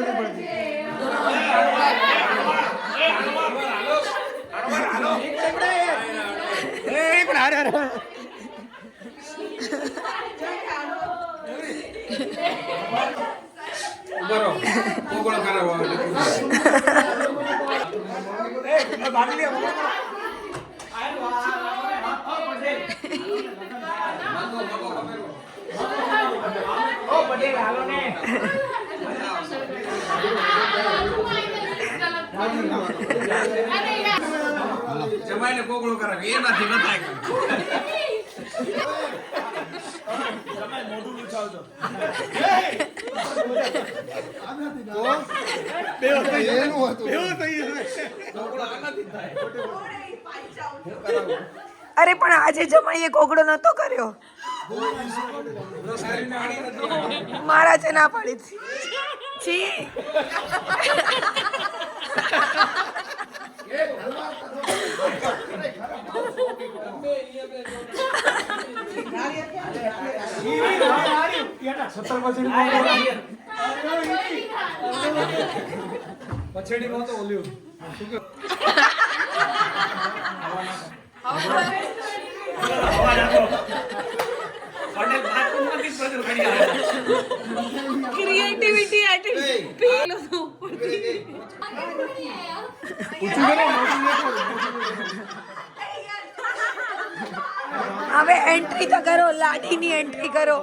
નથી પડતી. જમાઈને કોકળો કરાવે એનાથી ન થાય. જમાઈ મોઢું લૂછાવજો. અરે પણ આજે જમાઈએ કોગળો નતો કર્યો. મારા છે ના પાડી છી. પછેડીમાં તો ઓલ્યું ક્રિએટિવિટી હવે એન્ટ્રી તો કરો, લાડીની એન્ટ્રી કરો.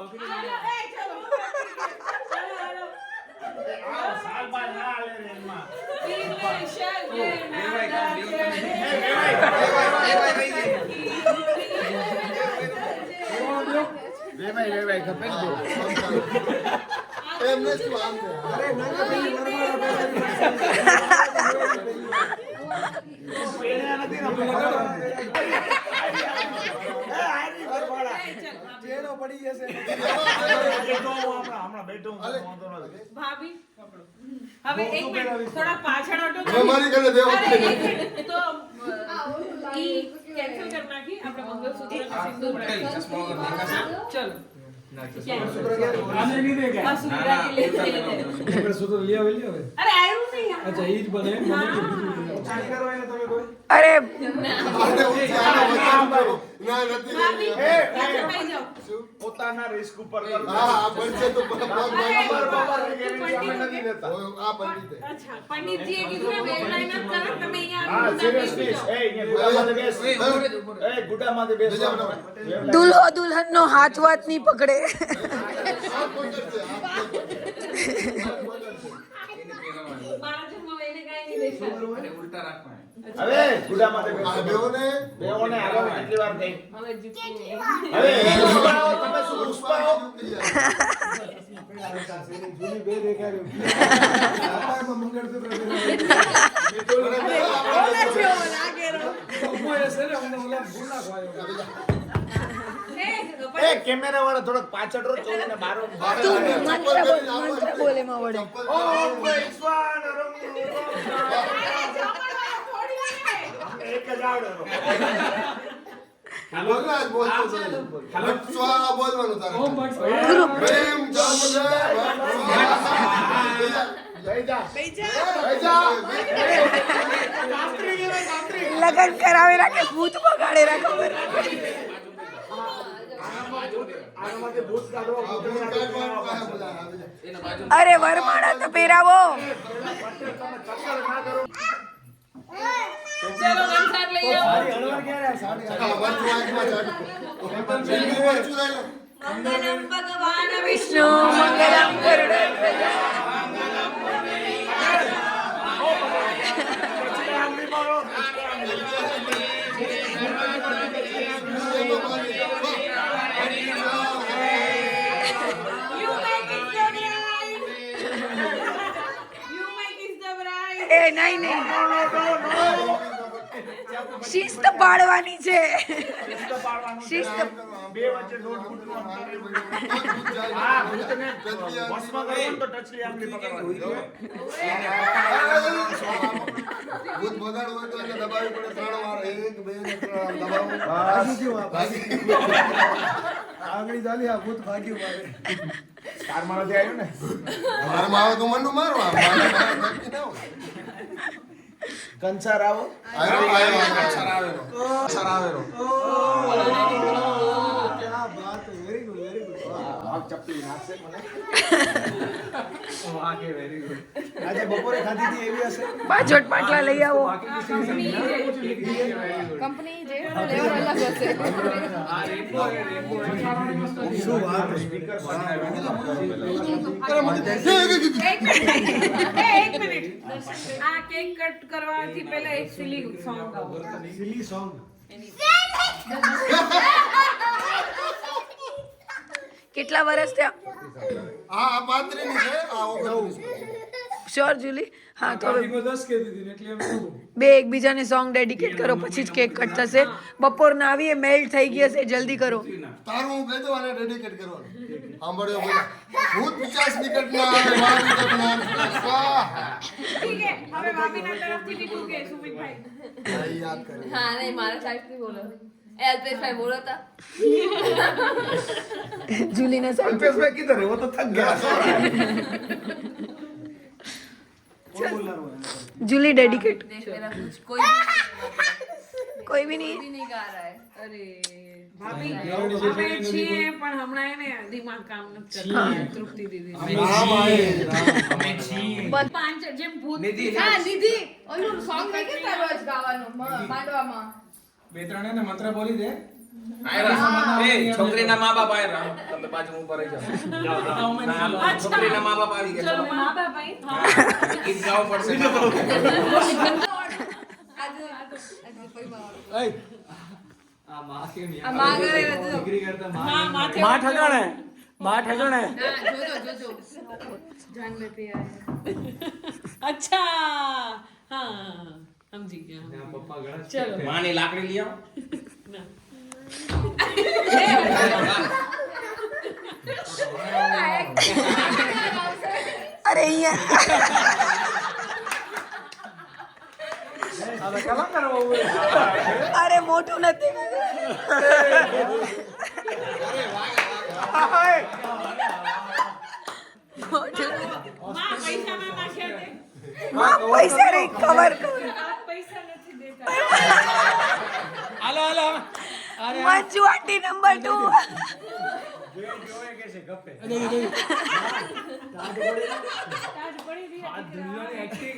પડી જશે. ભાભી હવે એક મિનિટ થોડા પાછળ હટો મારી ઘરે દેવો તો ઈ કેન્સલ કરી નાખી આપણે મંગળસૂત્ર અને સિંદૂર ચલો આને નહીં દે કે સૂત્ર લઈ આવે અરે આવ્યું નહીં અચ્છા ઈ જ બને મને કે બીજું ચાલી કરવાય ને તમે કોઈ અરે ના નથી ભાઈ જાઓ પોતાના રિસ્ક ઉપર કરો. હા બનશે તો નથી દેતા આ પંડિત અચ્છા પંડિતજીએ કીધું ને બે લાઈન જ કરો તમે અહીંયા હા સિરિયસલી એ ગુડામાંથી બેસ એ ગુડામાંથી બેસ. દુલ્હો દુલ્હનનો હાથ વાત નહીં પકડે. મારા જમવા એને કાઈ નહીં દેખાય ઉલટા રાખવાના. હવે ગુડામાંથી બેસ. આ બેઓને આગળ કેટલી વાર થઈ. હવે જીતી હવે પુષ્પાઓ તમે શું પુષ્પાઓ જૂની બે દેખાડ્યું મંગળસૂત્ર એ કેમેરા વાળા થોડોક પાછળ રહો ચોરીને બારો મંત્ર બોલે માં વડે. ઓમ વૈશ્વાન એક જ આવડે. ભગવાન બોલતો સ્વાહા બોલવાનું તારે ઓમ બસ પ્રેમ જમ લગન કરાવે રાખે, ભૂત બગાડે રાખે. અરે વરમાળા તો પહેરાવો. ચલો વંશાર લઈ આવો હળવા ક્યારે મંગલમ ભગવાન વિષ્ણુ મંગલમ ગરુડધ્વજ. એ નહીં નહીં, શિસ્ત પાડવાની છે. શિસ્ત બે વચ્ચે દોઢ ફૂટનો અંતર હા ભૂતને ભસ્મ કરવું તો ટચલી આંગળી પકડવાની. ભૂત બગાડ હોય તો એને દબાવી પડે 3 વાર 1 2 ને 3 દબાવું ભાગી ગયું આ ભાગી આંગળી ચાલી આ ભૂત ભાગ્યું મારે. કારમાં નથી આવ્યું ને મારામાં આવે તો મંડું મારવા મારામાં નક્કી ના હોય. કંસાર આવો આવેલો. ક્યાં બાત હે, વેરી ગુડ વેરી ગુડ. ભાગ ચપલી નાખશે મને વાહ કે વેરી ગુડ. આજે બપોરે ખાધી હતી એવી હશે. પાછોટ પાટલા લઈ આવો. કંપની જે લેવલ અલગ હશે. શું વાત હે. એક મિનિટ આ કેક કટ કરવાથી પહેલા એક સિલી સોંગ ગાઓ. Silly song. કેટલા વર્ષ થયા? આ 35 ની છે આ 29. Sure Julie? હા તો હવે પાર્ટીમાં 10 કહેતી હતી ને એટલે એમ શું. બે એકબીજાને સોંગ ડેડિકેટ કરો પછી જ કેક કટ થશે. બપોરના આવીએ મેલ્ટ થઈ ગઈ હશે, જલ્દી કરો. તારું હું કહી દઉં આને ડેડિકેટ કરવાનું. સાંભળ્યો બોલા ભૂત પિચાસ નિકટના આવે માર નિકટના સ્વાહા. ઠીક હે હવે ભાભીના તરફથી લીધું કે સુમિતભાઈ ભાઈ યાદ કરે. હા નહીં મારા સાઈડથી બોલો. અલ્પેશભાઈ બોલો તા. જુલીને સાઈડ અલ્પેશભાઈ કિધર હે? वो तो थक गया કોણ બોલવાનું હોય? Julie dedicate. देख मेरा कुछ कोई भी કોઈ ભી નહીં. नहीं गा रहा है. અરે ભાભી અમે છીએ પણ હમણાં એને દિમાગ કામ નથી કરતું તૃપ્તિ દીદી રામ આયે રામ. પાંચ જેમ ભૂત હા નિધિ ઓલું સોંગ નહીં કેતા રોજ ગાવાનું માંડવામાં. બે ત્રણ એને મંત્ર બોલી દે. છોકરીના મા બાપ આવ્યા તમે બાજુ ઉપર રહી જાઓ છોકરીના મા બાપ આવી ગયા ચલો મા બાપ આઈ હા ગીત ગાવું પડશે આજે કોઈ માં એય આ માં કરે બધું. ડિગ્રી કરતા હા માથે માં ઠગાણે. માં ઠગાણે. ના જોજો જાન લેતી આય અચ્છા હા સમજી ગયા પપ્પા ઘણા ચલો માની લાકડી લઈ આવો ના અરે અહીંયા હવે કલાકાર હોવું અરે મોટું નથી. મોટું નથી. માં પૈસા ના નાખ્યા દે માં પૈસા રે કવર કર. આ પૈસા નથી દેતા હાલો હાલો. મંજુ આંટી નંબર 2. જોવે કે છે ગપ્પે. તાજ પડી દી દુનિયાની એક્ટિંગ.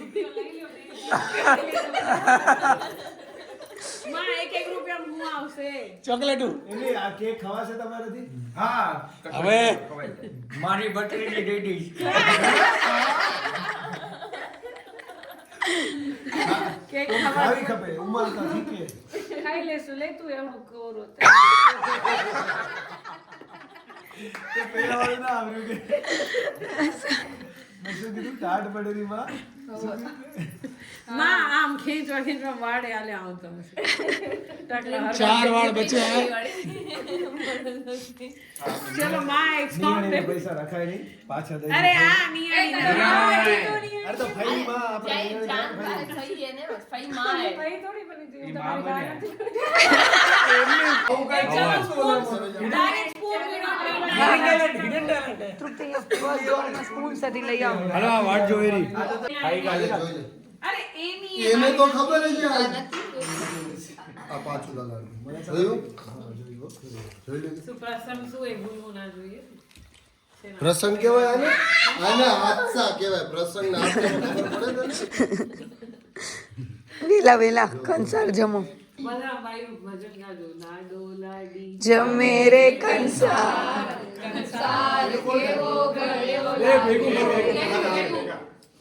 માં એક રૂપિયા મું આવશે ચોકલેટું. એની આ કેક ખવાશે તમારાથી? હા હવે મારી બટરીની ડેડી કેક ખાવી ખપે ઉંમર તો ઠીક છે. ખાઈ લેશું લે તું એવડું કોરો તે પહેલા વાળું ના આવ્યું કે મેં શું કીધું ટાટ પડેલી માં. માં આમ ખેંચવા વાડે આલે આવતો હશે ચાર વાળ બચે હે. ચલો માં એક સોંગ નિયણે પૈસા રખાય નહીં પાછા દઈ અરે દીધા. આ નિયણી અરે તો ફઈ માં આપણે જય નિયણે જાન ફઈ. તારે થઈ હે ને બસ ફઈ માં હે. ભાઈ થોડી બની તું ઈ તમારી માં વાત બન્યા. નથી ડાયરેક્ટ સ્પૂન તૃપ્તિ અહીંયા સ્પૂન સાથે લઈ આવો. હાલો આ વાટ જોઈ રહી. જોઈ અરે એની લે. એને તો ખબર જ છે આ પાછું લગાડ્યું જોયું જોઈ લે. પ્રસંગ શું એ ભૂલવું ના જોઈએ પ્રસંગ કહેવાય આને આને હાદસા કહેવાય પ્રસંગ ના હાદસા ખબર પડે ને. વેલા વેલા કંસાર જમો. બધા ભાઈઓ ભજન ગાજો લાડો લાડી જમે રે કંસાર. સાર કેવો ગળ્યો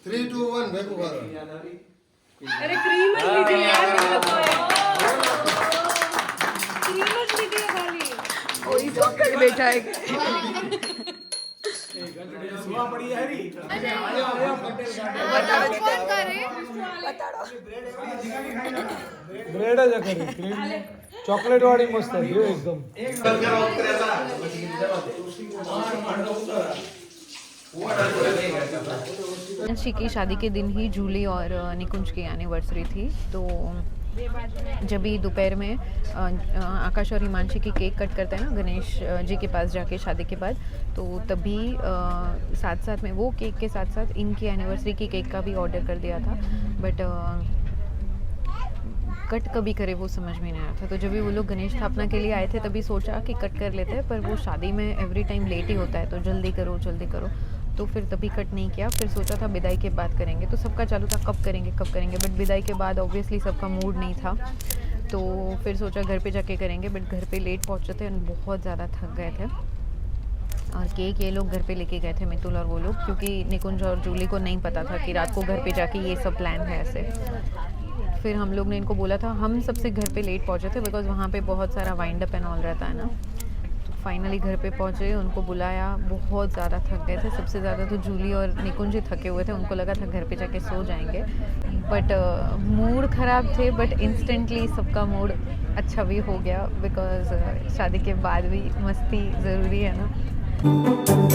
3 2 1 ભેગું કરો. અરે ક્રીમ જ લીધી યાર ક્રીમ જ લીધી ખાલી કોઈ ચોકડ બેઠા હે. સુવા પડી હારી. બતાવો કોણ કરે બ્રેડ જ કરી ક્રીમ ચોકલેટ વાળી મસ્ત હતી એકદમ. की शादी के दिन ही जूली और निकुंज की एनिवर्सरी थी तो जब भी दोपहर में आकाश और हिमांशी की केक कट करते हैं ना गणेश जी के पास जाके शादी के बाद, तो तभी साथ साथ में वो केक के साथ साथ इनकी एनिवर्सरी की केक का भी ऑर्डर कर दिया था, बट कट कभी करे वो समझ में नहीं आया था। तो जब भी वो लोग गणेश स्थापना के लिए आए थे तभी सोचा कि कट कर लेते हैं, पर वो शादी में एवरी टाइम लेट ही होता है, तो जल्दी करो, तो फिर तभी कट नहीं किया। फिर सोचा था विदाई के बाद करेंगे, तो सबका चालू था कब करेंगे, बट विदाई के बाद ऑब्वियसली सबका मूड नहीं था, तो फिर सोचा घर पे जाके करेंगे। बट घर पे लेट पहुँचे थे और बहुत ज़्यादा थक गए थे, और केक ये लोग घर पे लेके गए थे मितुल और वो लोग, क्योंकि निकुंज और जूली को नहीं पता था कि रात को घर पे जाके ये सब प्लान है ऐसे। फिर हम लोग ने इनको बोला था, हम सबसे घर पे लेट पहुँचे थे बिकॉज वहाँ पे बहुत सारा वाइंड अप एंड ऑल रहता है ना। तो फाइनली घर पे पहुँचे, उनको बुलाया, बहुत ज़्यादा थक गए थे, सबसे ज़्यादा तो जूली और निकुंज ही थके हुए थे, उनको लगा था घर पे जाके सो जाएंगे, बट मूड ख़राब थे। बट इंस्टेंटली सबका मूड अच्छा भी हो गया बिकॉज शादी के बाद भी मस्ती ज़रूरी है ना।